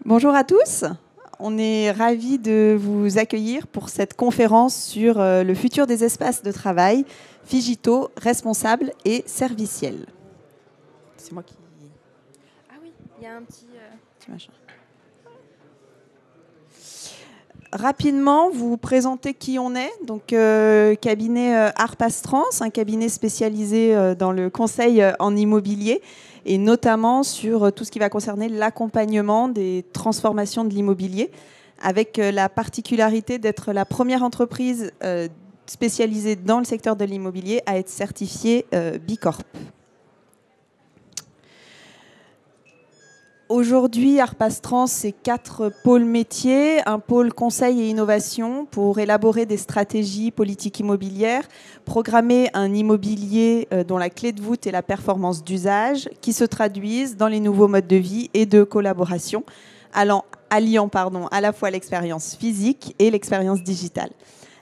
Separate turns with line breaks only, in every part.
Bonjour à tous. On est ravis de vous accueillir pour cette conférence sur le futur des espaces de travail, Figito, responsable et serviciel. C'est moi qui...
Ah oui, il y a un petit
machin. Rapidement, vous présenter qui on est. Donc, cabinet Arpas Trans, un cabinet spécialisé dans le conseil en immobilier et notamment sur tout ce qui va concerner l'accompagnement des transformations de l'immobilier, avec la particularité d'être la première entreprise spécialisée dans le secteur de l'immobilier à être certifiée Bicorp. Aujourd'hui, Arpas Trans, c'est 4 pôles métiers, un pôle conseil et innovation pour élaborer des stratégies politiques immobilières, programmer un immobilier dont la clé de voûte est la performance d'usage, qui se traduisent dans les nouveaux modes de vie et de collaboration, alliant à la fois l'expérience physique et l'expérience digitale.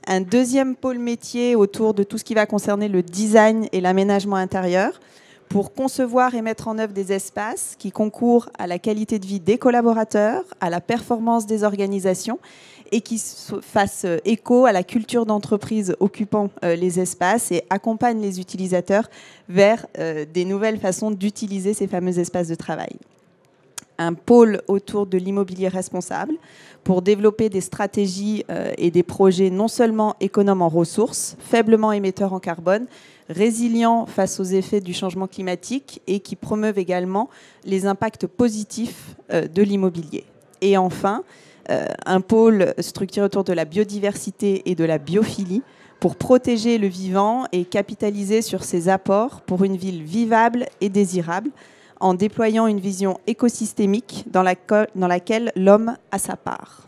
Un deuxième pôle métier autour de tout ce qui va concerner le design et l'aménagement intérieur, pour concevoir et mettre en œuvre des espaces qui concourent à la qualité de vie des collaborateurs, à la performance des organisations et qui fassent écho à la culture d'entreprise occupant les espaces et accompagnent les utilisateurs vers des nouvelles façons d'utiliser ces fameux espaces de travail. Un pôle autour de l'immobilier responsable pour développer des stratégies et des projets non seulement économes en ressources, faiblement émetteurs en carbone, résilients face aux effets du changement climatique et qui promeuvent également les impacts positifs de l'immobilier. Et enfin, un pôle structuré autour de la biodiversité et de la biophilie pour protéger le vivant et capitaliser sur ses apports pour une ville vivable et désirable, en déployant une vision écosystémique dans laquelle l'homme a sa part.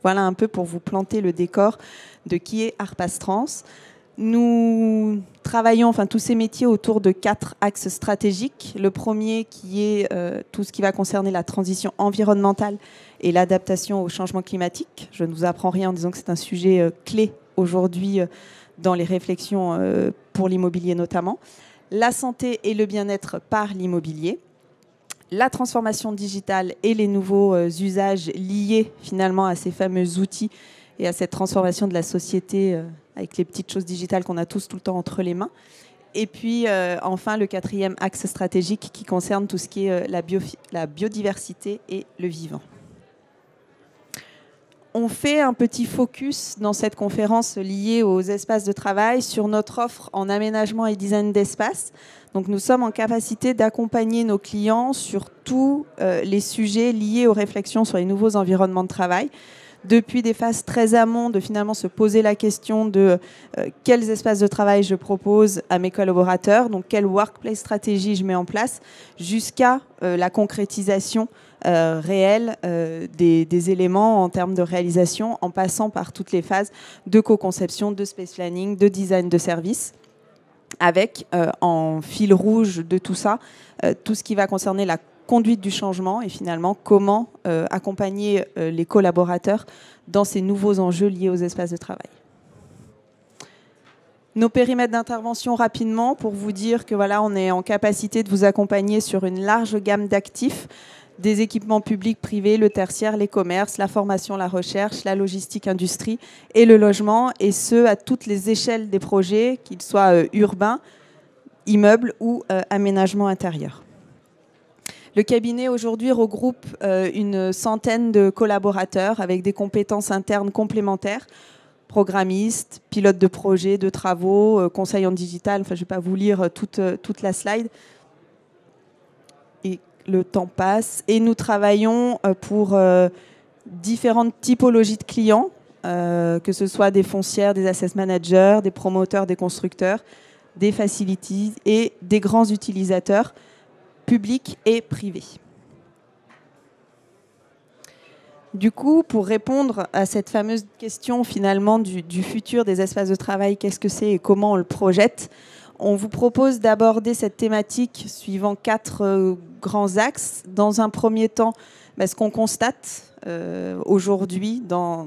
Voilà un peu pour vous planter le décor de qui est Arpas Trans. Nous travaillons tous ces métiers autour de 4 axes stratégiques. Le premier qui est tout ce qui va concerner la transition environnementale et l'adaptation au changement climatique. Je ne vous apprends rien en disant que c'est un sujet clé aujourd'hui dans les réflexions pour l'immobilier notamment. La santé et le bien-être par l'immobilier. La transformation digitale et les nouveaux usages liés finalement à ces fameux outils et à cette transformation de la société avec les petites choses digitales qu'on a tous tout le temps entre les mains. Et puis enfin le 4e axe stratégique qui concerne tout ce qui est la biodiversité et le vivant. On fait un petit focus dans cette conférence liée aux espaces de travail sur notre offre en aménagement et design d'espace. Donc nous sommes en capacité d'accompagner nos clients sur tous les sujets liés aux réflexions sur les nouveaux environnements de travail, depuis des phases très amont de finalement se poser la question de quels espaces de travail je propose à mes collaborateurs, donc quelle workplace stratégie je mets en place, jusqu'à la concrétisation réelle des éléments en termes de réalisation, en passant par toutes les phases de co-conception, de space planning, de design de service, avec en fil rouge de tout ça, tout ce qui va concerner la conduite du changement et finalement comment accompagner les collaborateurs dans ces nouveaux enjeux liés aux espaces de travail. Nos périmètres d'intervention rapidement pour vous dire que voilà, on est en capacité de vous accompagner sur une large gamme d'actifs, des équipements publics, privés, le tertiaire, les commerces, la formation, la recherche, la logistique, industrie et le logement, et ce à toutes les échelles des projets, qu'ils soient urbains, immeubles ou aménagement intérieur. Le cabinet aujourd'hui regroupe une centaine de collaborateurs avec des compétences internes complémentaires, programmistes, pilotes de projets, de travaux, conseils en digital. Je ne vais pas vous lire toute la slide. Et le temps passe. Et nous travaillons pour différentes typologies de clients, que ce soit des foncières, des asset managers, des promoteurs, des constructeurs, des facilities et des grands utilisateurs publics et privés. Du coup, pour répondre à cette fameuse question finalement du futur des espaces de travail, qu'est-ce que c'est et comment on le projette, on vous propose d'aborder cette thématique suivant 4 grands axes. Dans un premier temps, ce qu'on constate aujourd'hui dans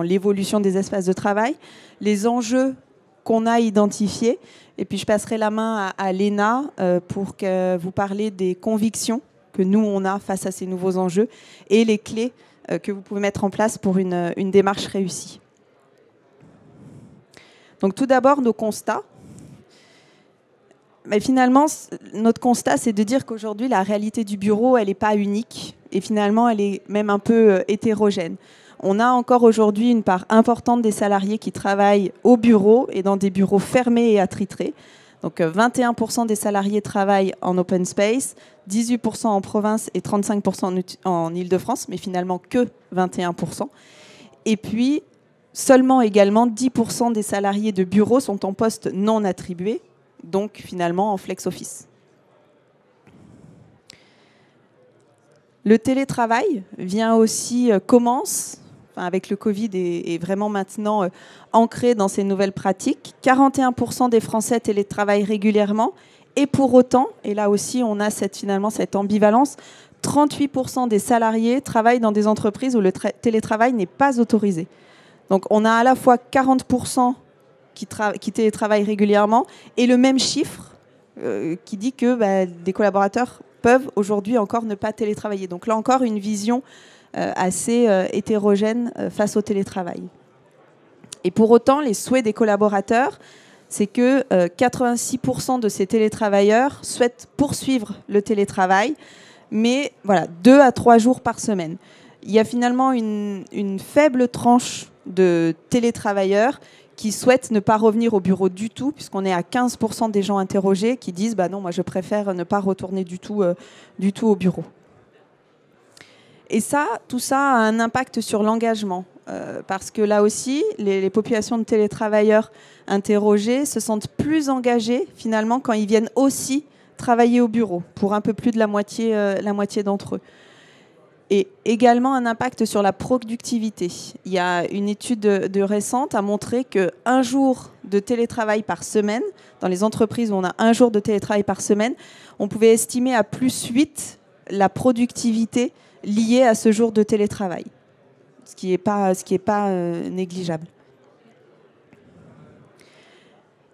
l'évolution des espaces de travail, les enjeux qu'on a identifiés. Et puis je passerai la main à Léna pour que vous parliez des convictions que nous, on a face à ces nouveaux enjeux et les clés que vous pouvez mettre en place pour une démarche réussie. Donc tout d'abord, nos constats. Mais finalement, notre constat, c'est de dire qu'aujourd'hui, la réalité du bureau, elle n'est pas unique. Et finalement, elle est même un peu hétérogène. On a encore aujourd'hui une part importante des salariés qui travaillent au bureau et dans des bureaux fermés et attitrés. Donc 21% des salariés travaillent en open space, 18% en province et 35% en Île-de-France, mais finalement que 21%. Et puis, seulement également 10% des salariés de bureau sont en poste non attribué, donc finalement en flex office. Le télétravail vient aussi, commence, avec le Covid et vraiment maintenant ancré dans ces nouvelles pratiques. 41% des Français télétravaillent régulièrement et pour autant, et là aussi on a finalement cette ambivalence, 38% des salariés travaillent dans des entreprises où le télétravail n'est pas autorisé. Donc on a à la fois 40% qui télétravaillent régulièrement et le même chiffre qui dit que des collaborateurs peuvent aujourd'hui encore ne pas télétravailler. Donc là encore, une vision assez hétérogène face au télétravail. Et pour autant, les souhaits des collaborateurs, c'est que 86% de ces télétravailleurs souhaitent poursuivre le télétravail, mais voilà, 2 à 3 jours par semaine. Il y a finalement une faible tranche de télétravailleurs qui souhaitent ne pas revenir au bureau du tout, puisqu'on est à 15% des gens interrogés qui disent non, moi je préfère ne pas retourner du tout au bureau. Et tout ça a un impact sur l'engagement, parce que là aussi, les populations de télétravailleurs interrogés se sentent plus engagés finalement quand ils viennent aussi travailler au bureau, pour un peu plus de la moitié d'entre eux. Et également un impact sur la productivité. Il y a une étude récente a montré qu'un jour de télétravail par semaine, dans les entreprises où on a un jour de télétravail par semaine, on pouvait estimer à plus 8 la productivité liée à ce jour de télétravail, ce qui n'est pas négligeable.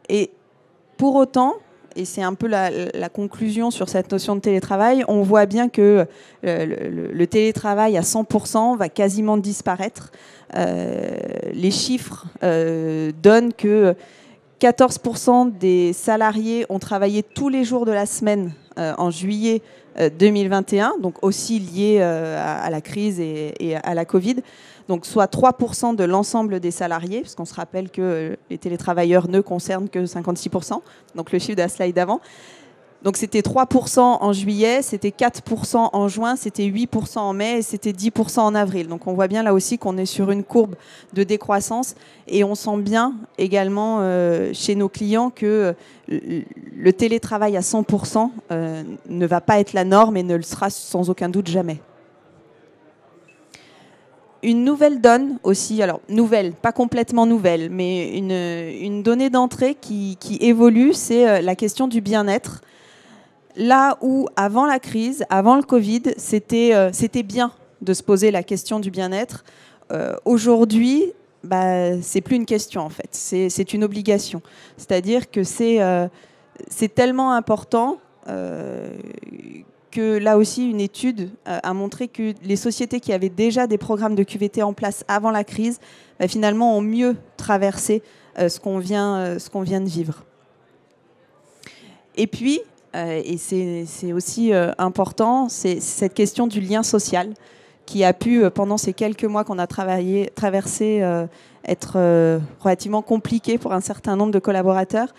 Et pour autant, et c'est un peu la conclusion sur cette notion de télétravail, on voit bien que le télétravail à 100% va quasiment disparaître. Les chiffres donnent que 14% des salariés ont travaillé tous les jours de la semaine en juillet 2021, donc aussi lié à la crise et à la Covid. Donc soit 3% de l'ensemble des salariés, puisqu'on se rappelle que les télétravailleurs ne concernent que 56%, donc le chiffre de la slide d'avant. Donc c'était 3% en juillet, c'était 4% en juin, c'était 8% en mai et c'était 10% en avril. Donc on voit bien là aussi qu'on est sur une courbe de décroissance et on sent bien également chez nos clients que le télétravail à 100% ne va pas être la norme et ne le sera sans aucun doute jamais. Une nouvelle donne aussi, alors nouvelle, pas complètement nouvelle, mais une donnée d'entrée qui évolue, c'est la question du bien-être. Là où, avant la crise, avant le Covid, c'était bien de se poser la question du bien-être, aujourd'hui, c'est plus une question en fait, c'est une obligation. C'est-à-dire que c'est tellement important que là aussi, une étude a montré que les sociétés qui avaient déjà des programmes de QVT en place avant la crise, finalement, ont mieux traversé ce qu'on vient de vivre. Et puis, et c'est aussi important, c'est cette question du lien social qui a pu, pendant ces quelques mois qu'on a traversé, être relativement compliqué pour un certain nombre de collaborateurs.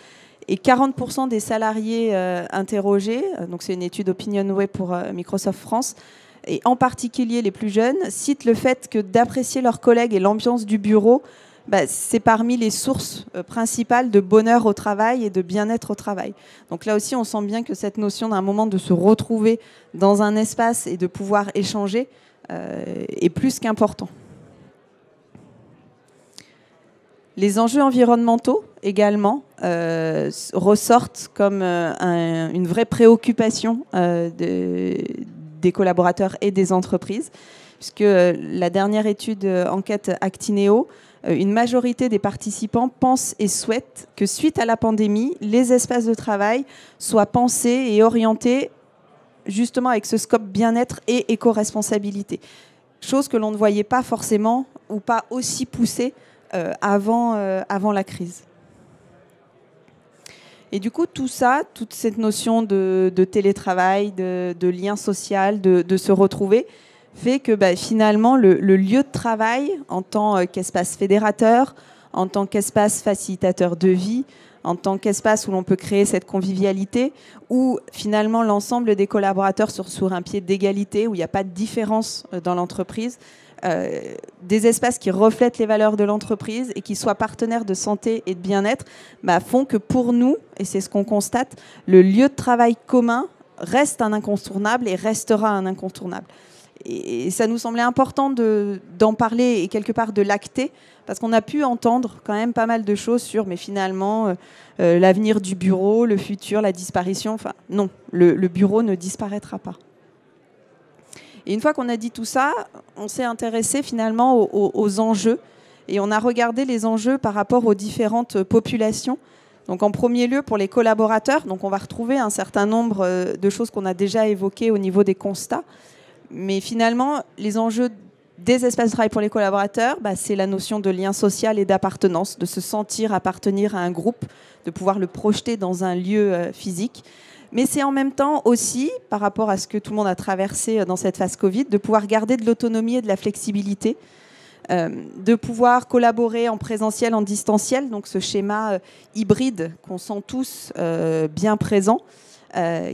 Et 40% des salariés interrogés, donc c'est une étude OpinionWay pour Microsoft France, et en particulier les plus jeunes, citent le fait que d'apprécier leurs collègues et l'ambiance du bureau, c'est parmi les sources principales de bonheur au travail et de bien-être au travail. Donc là aussi, on sent bien que cette notion d'un moment de se retrouver dans un espace et de pouvoir échanger est plus qu'important. Les enjeux environnementaux également ressortent comme une vraie préoccupation des collaborateurs et des entreprises, puisque la dernière étude enquête Actineo, une majorité des participants pensent et souhaitent que suite à la pandémie, les espaces de travail soient pensés et orientés justement avec ce scope bien-être et éco-responsabilité. Chose que l'on ne voyait pas forcément ou pas aussi poussée avant la crise. Et du coup, tout ça, toute cette notion de télétravail, de lien social, de se retrouver, fait que finalement, le lieu de travail, en tant qu'espace fédérateur, en tant qu'espace facilitateur de vie, en tant qu'espace où l'on peut créer cette convivialité, où finalement l'ensemble des collaborateurs sont sur un pied d'égalité, où il n'y a pas de différence dans l'entreprise, des espaces qui reflètent les valeurs de l'entreprise et qui soient partenaires de santé et de bien-être, font que pour nous, et c'est ce qu'on constate, le lieu de travail commun reste un incontournable et restera un incontournable. Et ça nous semblait important d'en parler et quelque part de l'acter, parce qu'on a pu entendre quand même pas mal de choses sur, mais finalement, l'avenir du bureau, le futur, la disparition. Enfin, non, le bureau ne disparaîtra pas. Et une fois qu'on a dit tout ça, on s'est intéressé finalement aux enjeux, et on a regardé les enjeux par rapport aux différentes populations. Donc en premier lieu, pour les collaborateurs, donc on va retrouver un certain nombre de choses qu'on a déjà évoquées au niveau des constats. Mais finalement, les enjeux des espaces de travail pour les collaborateurs, c'est la notion de lien social et d'appartenance, de se sentir appartenir à un groupe, de pouvoir le projeter dans un lieu physique. Mais c'est en même temps aussi, par rapport à ce que tout le monde a traversé dans cette phase Covid, de pouvoir garder de l'autonomie et de la flexibilité, de pouvoir collaborer en présentiel, en distanciel, donc ce schéma hybride qu'on sent tous bien présent,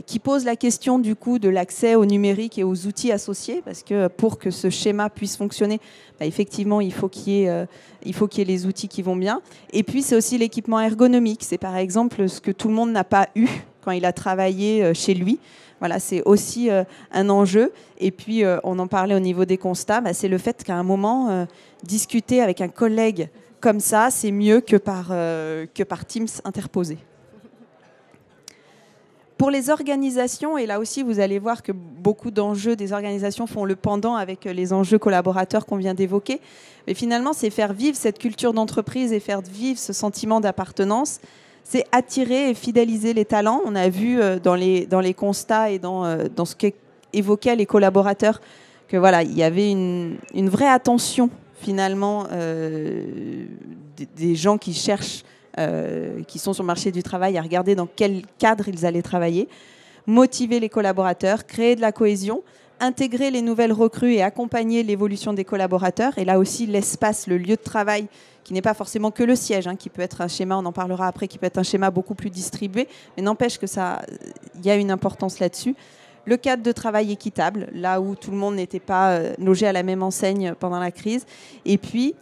qui pose la question du coup de l'accès au numérique et aux outils associés, parce que pour que ce schéma puisse fonctionner, effectivement, il faut qu'il y ait les outils qui vont bien. Et puis, c'est aussi l'équipement ergonomique. C'est par exemple ce que tout le monde n'a pas eu quand il a travaillé chez lui. Voilà, c'est aussi un enjeu. Et puis, on en parlait au niveau des constats, c'est le fait qu'à un moment, discuter avec un collègue comme ça, c'est mieux que par Teams interposé. Pour les organisations, et là aussi vous allez voir que beaucoup d'enjeux des organisations font le pendant avec les enjeux collaborateurs qu'on vient d'évoquer, mais finalement c'est faire vivre cette culture d'entreprise et faire vivre ce sentiment d'appartenance, c'est attirer et fidéliser les talents. On a vu dans les constats et dans ce qu'évoquaient les collaborateurs que voilà, il y avait une vraie attention finalement des gens qui cherchent qui sont sur le marché du travail, à regarder dans quel cadre ils allaient travailler, motiver les collaborateurs, créer de la cohésion, intégrer les nouvelles recrues et accompagner l'évolution des collaborateurs. Et là aussi, l'espace, le lieu de travail, qui n'est pas forcément que le siège, qui peut être un schéma, on en parlera après, qui peut être un schéma beaucoup plus distribué, mais n'empêche que il y a une importance là-dessus. Le cadre de travail équitable, là où tout le monde n'était pas logé à la même enseigne pendant la crise. Et puis,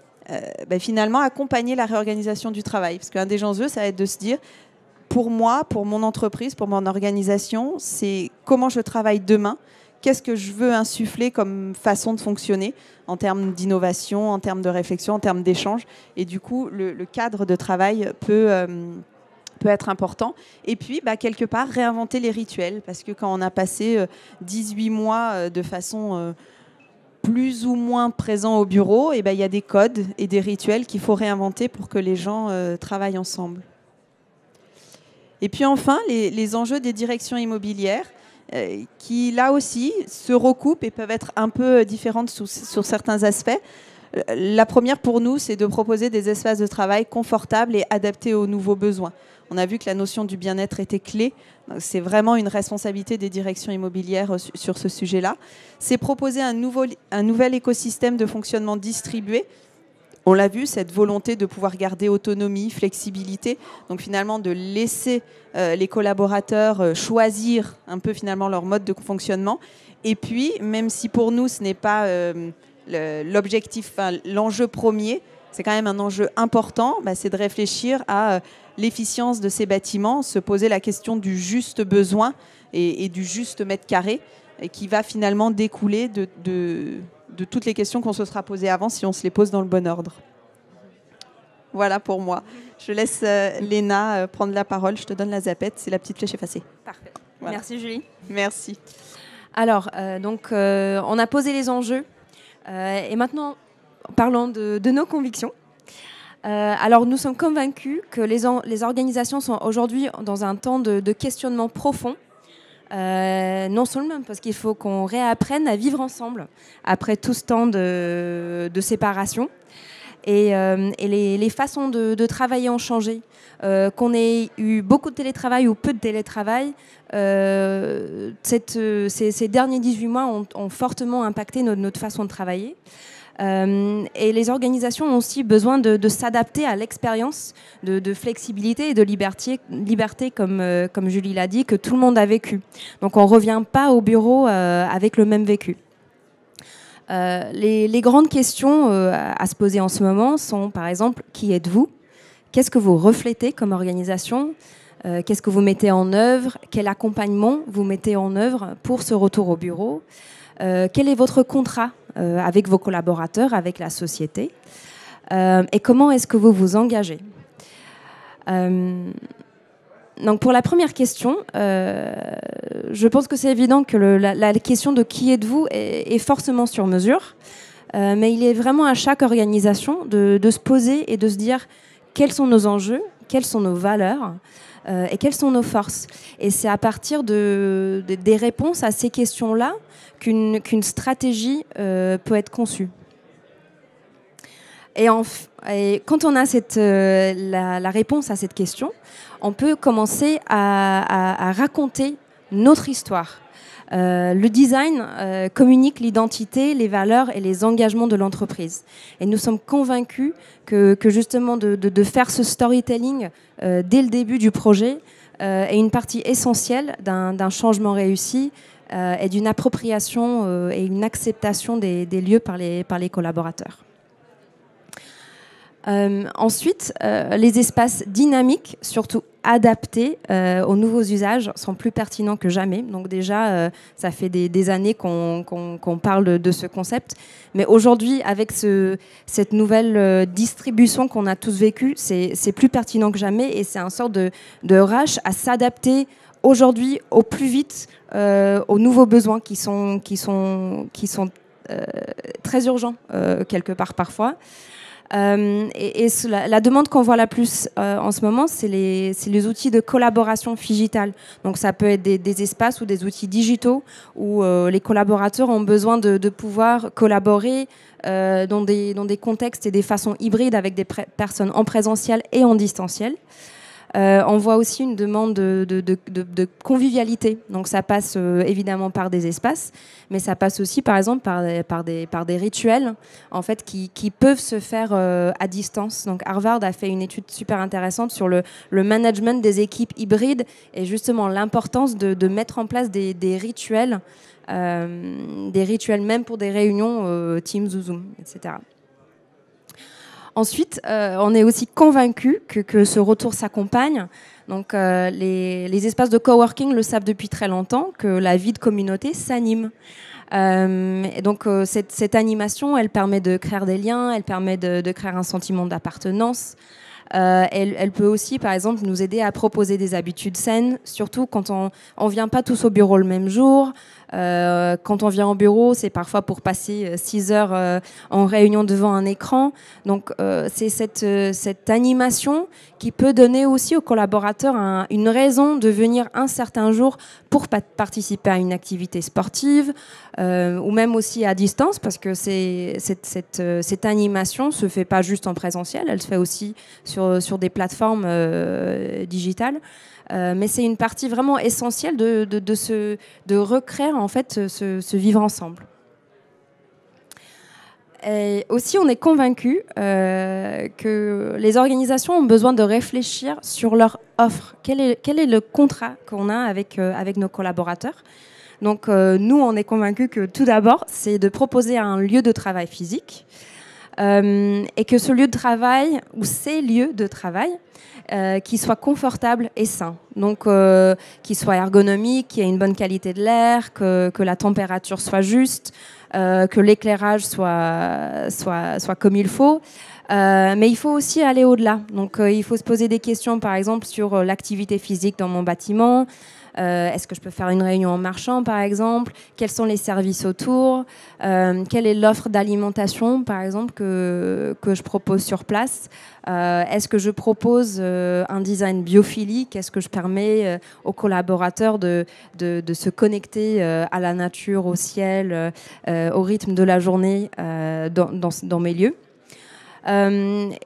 finalement, accompagner la réorganisation du travail. Parce qu'un des enjeux, ça va être de se dire, pour moi, pour mon entreprise, pour mon organisation, c'est comment je travaille demain, qu'est-ce que je veux insuffler comme façon de fonctionner en termes d'innovation, en termes de réflexion, en termes d'échange. Et du coup, le cadre de travail peut être important. Et puis, quelque part, réinventer les rituels. Parce que quand on a passé 18 mois de façon plus ou moins présent au bureau, il y a des codes et des rituels qu'il faut réinventer pour que les gens travaillent ensemble. Et puis enfin, les enjeux des directions immobilières qui, là aussi, se recoupent et peuvent être un peu différentes sur certains aspects. La première, pour nous, c'est de proposer des espaces de travail confortables et adaptés aux nouveaux besoins. On a vu que la notion du bien-être était clé. C'est vraiment une responsabilité des directions immobilières sur ce sujet-là. C'est proposer un nouvel écosystème de fonctionnement distribué. On l'a vu, cette volonté de pouvoir garder autonomie, flexibilité, donc finalement de laisser les collaborateurs choisir un peu finalement leur mode de fonctionnement. Et puis, même si pour nous ce n'est pas l'objectif, l'enjeu premier, c'est quand même un enjeu important, c'est de réfléchir à l'efficience de ces bâtiments, se poser la question du juste besoin et du juste mètre carré, et qui va finalement découler de toutes les questions qu'on se sera posées avant si on se les pose dans le bon ordre. Voilà pour moi. Je laisse Léna prendre la parole. Je te donne la zapette. C'est la petite flèche effacée.
Parfait.
Voilà.
Merci Julie.
Merci.
Alors, on a posé les enjeux. Et maintenant, parlons de nos convictions. Alors, nous sommes convaincus que les organisations sont aujourd'hui dans un temps de questionnement profond Non seulement parce qu'il faut qu'on réapprenne à vivre ensemble après tout ce temps de séparation. Et les façons de travailler ont changé. Qu'on ait eu beaucoup de télétravail ou peu de télétravail, ces derniers 18 mois ont fortement impacté notre façon de travailler. Et les organisations ont aussi besoin de s'adapter à l'expérience de flexibilité et de liberté comme Julie l'a dit, que tout le monde a vécu. Donc on ne revient pas au bureau avec le même vécu. Les grandes questions à se poser en ce moment sont, par exemple, qui êtes-vous ? Qu'est-ce que vous reflétez comme organisation ? Qu'est-ce que vous mettez en œuvre ? Quel accompagnement vous mettez en œuvre pour ce retour au bureau ? Quel est votre contrat avec vos collaborateurs, avec la société ? Et comment est-ce que vous vous engagez ? Donc pour la première question, je pense que c'est évident que la question de qui êtes-vous est forcément sur mesure, mais il est vraiment à chaque organisation de se poser et de se dire quels sont nos enjeux, quelles sont nos valeurs et quelles sont nos forces. Et c'est à partir des réponses à ces questions-là qu'une stratégie peut être conçue. Et quand on a la réponse à cette question, on peut commencer à raconter notre histoire. Le design communique l'identité, les valeurs et les engagements de l'entreprise. Et nous sommes convaincus que justement de faire ce storytelling dès le début du projet est une partie essentielle d'un changement réussi et d'une appropriation et une acceptation des lieux par les collaborateurs. Ensuite, les espaces dynamiques, surtout adaptés aux nouveaux usages, sont plus pertinents que jamais. Donc déjà, ça fait des années qu'on parle de ce concept. Mais aujourd'hui, avec cette nouvelle distribution qu'on a tous vécue, c'est plus pertinent que jamais. Et c'est un sort de rush à s'adapter aujourd'hui au plus vite aux nouveaux besoins qui sont très urgents quelque part parfois. La demande qu'on voit la plus en ce moment, c'est les outils de collaboration digitale. Donc ça peut être des espaces ou des outils digitaux où les collaborateurs ont besoin de pouvoir collaborer dans des contextes et des façons hybrides avec des personnes en présentiel et en distanciel. On voit aussi une demande de convivialité. Donc ça passe évidemment par des espaces, mais ça passe aussi par exemple par des rituels en fait, qui peuvent se faire à distance. Donc Harvard a fait une étude super intéressante sur le management des équipes hybrides et justement l'importance de mettre en place des rituels même pour des réunions Teams ou Zoom, etc. Ensuite, on est aussi convaincu que ce retour s'accompagne. Donc, les espaces de coworking le savent depuis très longtemps, que la vie de communauté s'anime. Et donc, cette animation, elle permet de créer des liens, elle permet de créer un sentiment d'appartenance. Elle peut aussi, par exemple, nous aider à proposer des habitudes saines, surtout quand on ne vient pas tous au bureau le même jour. Quand on vient au bureau, c'est parfois pour passer 6 heures en réunion devant un écran. Donc, c'est cette animation qui peut donner aussi aux collaborateurs une raison de venir un certain jour pour participer à une activité sportive ou même aussi à distance, parce que cette animation ne se fait pas juste en présentiel, elle se fait aussi sur des plateformes digitales. Mais c'est une partie vraiment essentielle de recréer en fait ce vivre ensemble. Et aussi, on est convaincu que les organisations ont besoin de réfléchir sur leur offre. Quel est le contrat qu'on a avec nos collaborateurs ? Donc, nous, on est convaincus que tout d'abord, c'est de proposer un lieu de travail physique et que ce lieu de travail ou ces lieux de travail qui soit confortable et sain. Donc, qui soit ergonomique, qu'il y ait une bonne qualité de l'air, que la température soit juste, que l'éclairage soit comme il faut, Mais il faut aussi aller au-delà. Donc, il faut se poser des questions, par exemple, sur l'activité physique dans mon bâtiment. Est-ce que je peux faire une réunion en marchant, par exemple? Quels sont les services autour? Quelle est l'offre d'alimentation, par exemple, que je propose sur place? Est-ce que je propose un design biophilique? Est-ce que je permets aux collaborateurs de se connecter à la nature, au ciel, au rythme de la journée dans mes lieux?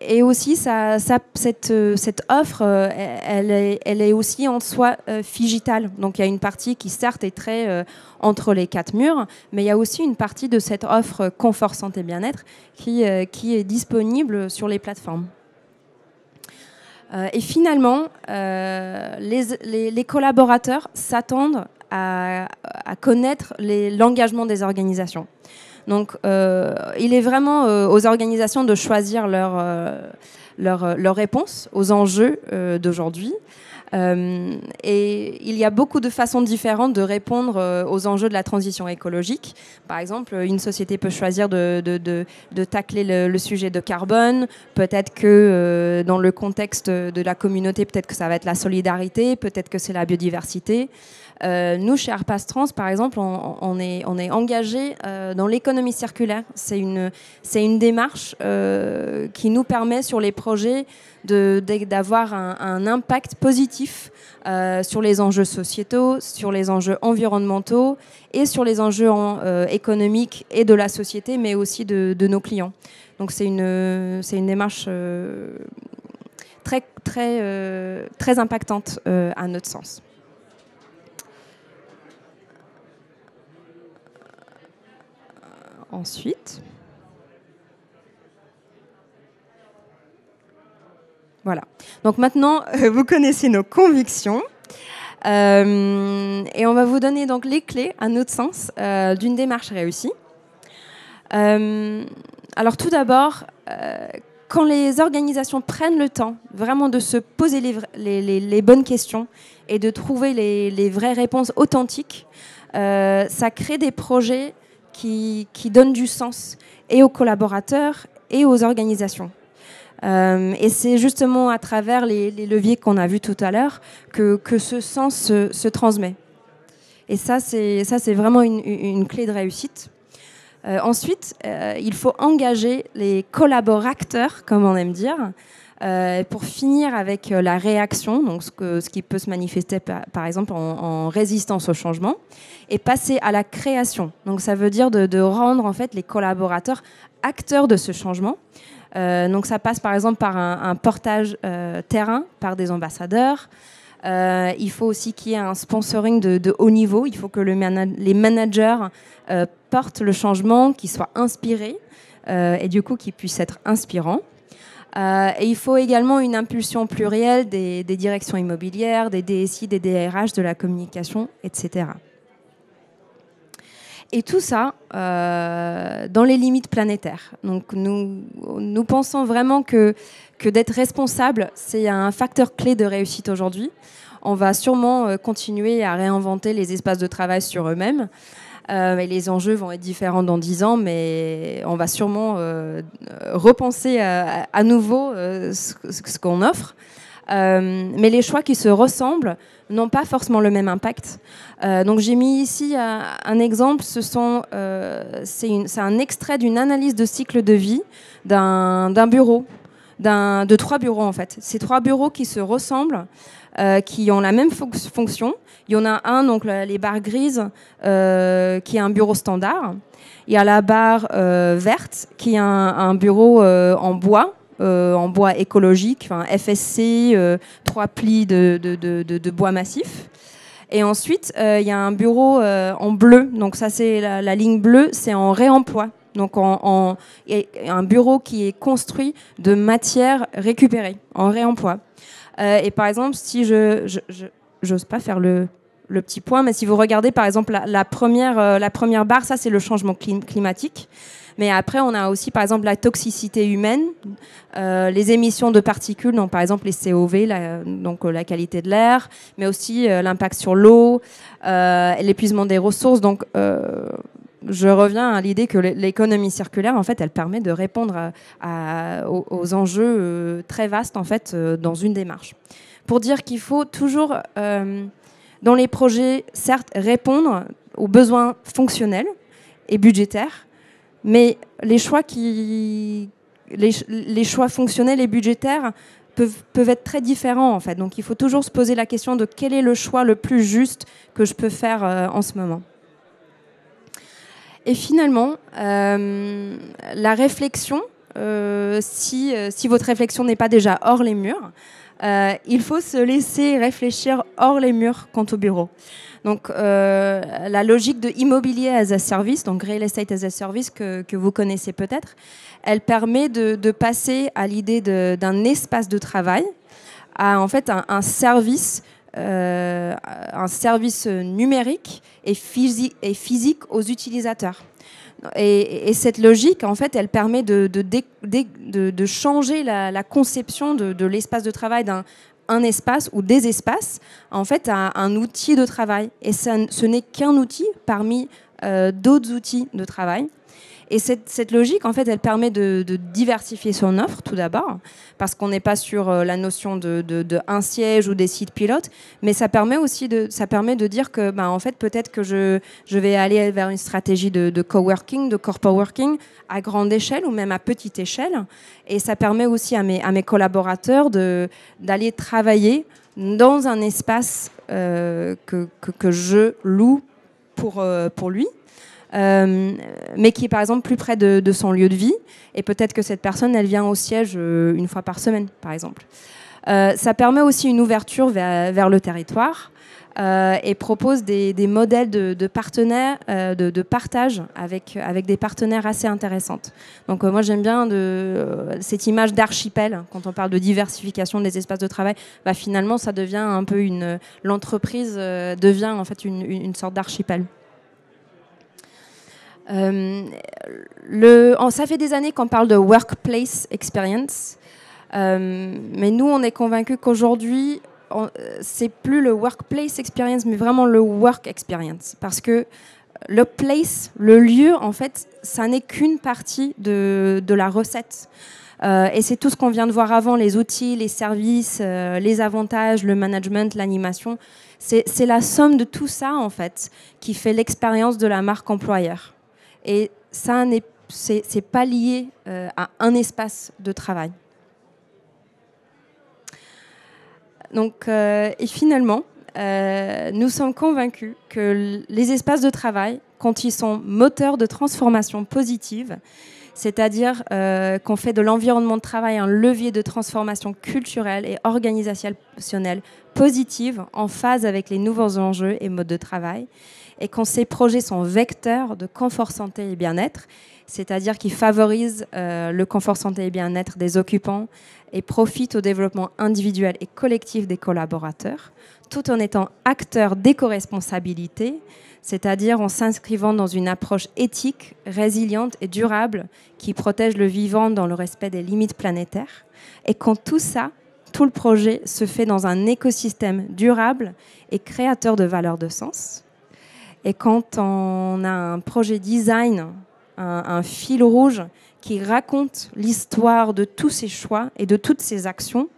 Et aussi, cette offre, elle est aussi en soi figitale. Donc, il y a une partie qui, certes, est très entre les quatre murs, mais il y a aussi une partie de cette offre confort, santé, bien-être qui est disponible sur les plateformes. Et finalement, les collaborateurs s'attendent à connaître l'engagement des organisations. Donc, il est vraiment aux organisations de choisir leur réponse aux enjeux d'aujourd'hui. Et il y a beaucoup de façons différentes de répondre aux enjeux de la transition écologique. Par exemple, une société peut choisir de tacler le sujet de carbone. Peut-être que dans le contexte de la communauté, peut-être que ça va être la solidarité, peut-être que c'est la biodiversité. Nous, chez Arpas Trans, par exemple, on est engagé dans l'économie circulaire. C'est une démarche qui nous permet sur les projets d'avoir un impact positif sur les enjeux sociétaux, sur les enjeux environnementaux et sur les enjeux économiques et de la société, mais aussi de nos clients. Donc c'est une démarche très impactante à notre sens. Ensuite, voilà. Donc maintenant, vous connaissez nos convictions et on va vous donner donc les clés, à notre sens, d'une démarche réussie. Alors tout d'abord, quand les organisations prennent le temps vraiment de se poser les bonnes questions et de trouver les vraies réponses authentiques, ça crée des projets qui donnent du sens et aux collaborateurs et aux organisations. Et c'est justement à travers les leviers qu'on a vus tout à l'heure que ce sens se transmet. Et ça, c'est vraiment une clé de réussite. Ensuite, il faut engager les collaborateurs, comme on aime dire, pour finir avec la réaction, donc ce qui peut se manifester par exemple en résistance au changement, et passer à la création. Donc ça veut dire de rendre en fait les collaborateurs acteurs de ce changement. Donc ça passe par exemple par un portage terrain par des ambassadeurs. Il faut aussi qu'il y ait un sponsoring de haut niveau. Il faut que les managers portent le changement, qu'ils soient inspirés et du coup qu'ils puissent être inspirants. Et il faut également une impulsion plurielle des directions immobilières, des DSI, des DRH, de la communication, etc. Et tout ça dans les limites planétaires. Donc nous pensons vraiment que d'être responsable, c'est un facteur clé de réussite aujourd'hui. On va sûrement continuer à réinventer les espaces de travail sur eux-mêmes. Et les enjeux vont être différents dans 10 ans, mais on va sûrement repenser à nouveau ce qu'on offre. Mais les choix qui se ressemblent n'ont pas forcément le même impact. Donc j'ai mis ici un exemple, c'est un extrait d'une analyse de cycle de vie d'un bureau, de 3 bureaux en fait. Ces 3 bureaux qui se ressemblent, qui ont la même fonction. Il y en a un, donc les barres grises, qui est un bureau standard. Il y a la barre verte, qui est un bureau en bois écologique, enfin FSC, 3 plis de bois massif. Et ensuite, il y a un bureau en bleu. Donc ça, c'est la ligne bleue, c'est en réemploi. Donc un bureau qui est construit de matières récupérées, en réemploi. Et par exemple, si j'ose pas faire le petit point, mais si vous regardez par exemple la première barre, ça c'est le changement climatique. Mais après, on a aussi par exemple la toxicité humaine, les émissions de particules, donc par exemple les COV, donc la qualité de l'air, mais aussi l'impact sur l'eau, l'épuisement des ressources. Donc je reviens à l'idée que l'économie circulaire, en fait, elle permet de répondre aux enjeux très vastes, en fait, dans une démarche. Pour dire qu'il faut toujours, dans les projets, certes, répondre aux besoins fonctionnels et budgétaires, mais les choix fonctionnels et budgétaires peuvent être très différents, en fait. Donc, il faut toujours se poser la question de quel est le choix le plus juste que je peux faire en ce moment. Et finalement, la réflexion, si votre réflexion n'est pas déjà hors les murs, il faut se laisser réfléchir hors les murs quant au bureau. Donc, la logique de immobilier as a service, donc real estate as a service que vous connaissez peut-être, elle permet de passer à l'idée d'un espace de travail à en fait un service numérique et physique aux utilisateurs. Et cette logique, en fait, elle permet de changer la conception de l'espace de travail d'un espace ou des espaces, en fait, à un outil de travail. Et ce n'est qu'un outil parmi d'autres outils de travail. Et cette logique, en fait, elle permet de diversifier son offre, tout d'abord, parce qu'on n'est pas sur la notion de un siège ou des sites pilotes, mais ça permet aussi de dire que, en fait, peut-être que je vais aller vers une stratégie de coworking, de corporate working, à grande échelle ou même à petite échelle. Et ça permet aussi à mes collaborateurs d'aller travailler dans un espace que je loue pour lui. Mais qui est par exemple plus près de son lieu de vie, et peut-être que cette personne elle vient au siège une fois par semaine par exemple. Ça permet aussi une ouverture vers le territoire et propose des modèles de partenaires, de partage avec des partenaires assez intéressantes. Donc moi j'aime bien cette image d'archipel quand on parle de diversification des espaces de travail. Finalement ça devient un peu l'entreprise devient en fait une sorte d'archipel. Ça fait des années qu'on parle de workplace experience, mais nous on est convaincus qu'aujourd'hui c'est plus le workplace experience mais vraiment le work experience, parce que le place, le lieu, en fait ça n'est qu'une partie de la recette. Et c'est tout ce qu'on vient de voir avant, les outils, les services, les avantages, le management, l'animation. C'est la somme de tout ça en fait qui fait l'expérience de la marque employeur. Et ça, c'est pas lié à un espace de travail. Donc, et finalement, nous sommes convaincus que les espaces de travail, quand ils sont moteurs de transformation positive, c'est-à-dire qu'on fait de l'environnement de travail un levier de transformation culturelle et organisationnelle positive en phase avec les nouveaux enjeux et modes de travail, et quand ces projets sont vecteurs de confort, santé et bien-être, c'est-à-dire qu'ils favorisent le confort, santé et bien-être des occupants et profitent au développement individuel et collectif des collaborateurs, tout en étant acteurs d'éco-responsabilité, c'est-à-dire en s'inscrivant dans une approche éthique, résiliente et durable qui protège le vivant dans le respect des limites planétaires. Et quand tout ça, tout le projet se fait dans un écosystème durable et créateur de valeurs de sens. Et quand on a un projet design, un fil rouge qui raconte l'histoire de tous ces choix et de toutes ces actions,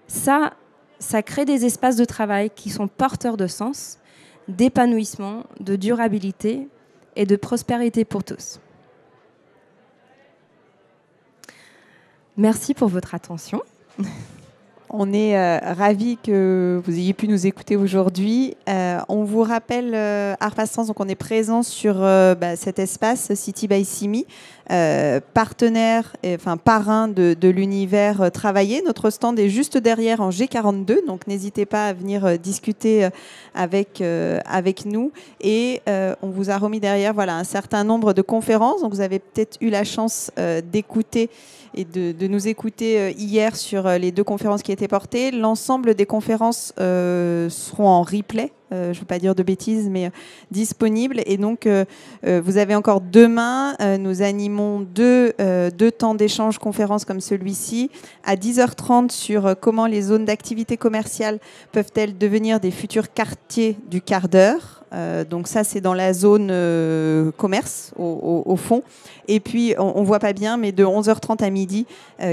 ça crée des espaces de travail qui sont porteurs de sens, d'épanouissement, de durabilité et de prospérité pour tous. Merci pour votre attention.
On est ravis que vous ayez pu nous écouter aujourd'hui. On vous rappelle, Arpastrans, donc on est présent sur cet espace City by Simi, partenaire, parrain de l'univers travaillé. Notre stand est juste derrière en G42, donc n'hésitez pas à venir discuter avec nous. Et on vous a remis derrière un certain nombre de conférences. Donc vous avez peut-être eu la chance d'écouter et de nous écouter hier sur les 2 conférences qui étaient portées. L'ensemble des conférences seront en replay, je ne veux pas dire de bêtises, mais disponibles. Et donc, vous avez encore demain, nous animons deux temps d'échange conférences comme celui-ci, à 10h30 sur comment les zones d'activité commerciale peuvent-elles devenir des futurs quartiers du quart d'heure. Donc ça, c'est dans la zone commerce, au fond. Et puis, on ne voit pas bien, mais de 11h30 à midi,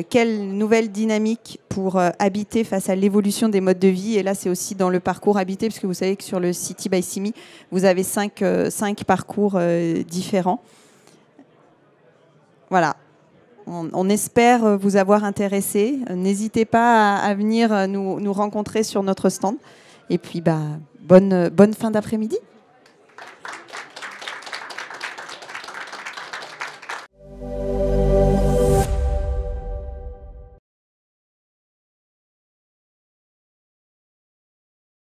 quelle nouvelle dynamique pour habiter face à l'évolution des modes de vie. Et là, c'est aussi dans le parcours habité, puisque vous savez que sur le City by Simi, vous avez 5 parcours différents. Voilà. On espère vous avoir intéressé. N'hésitez pas à venir nous rencontrer sur notre stand. Et puis, bonne fin d'après-midi.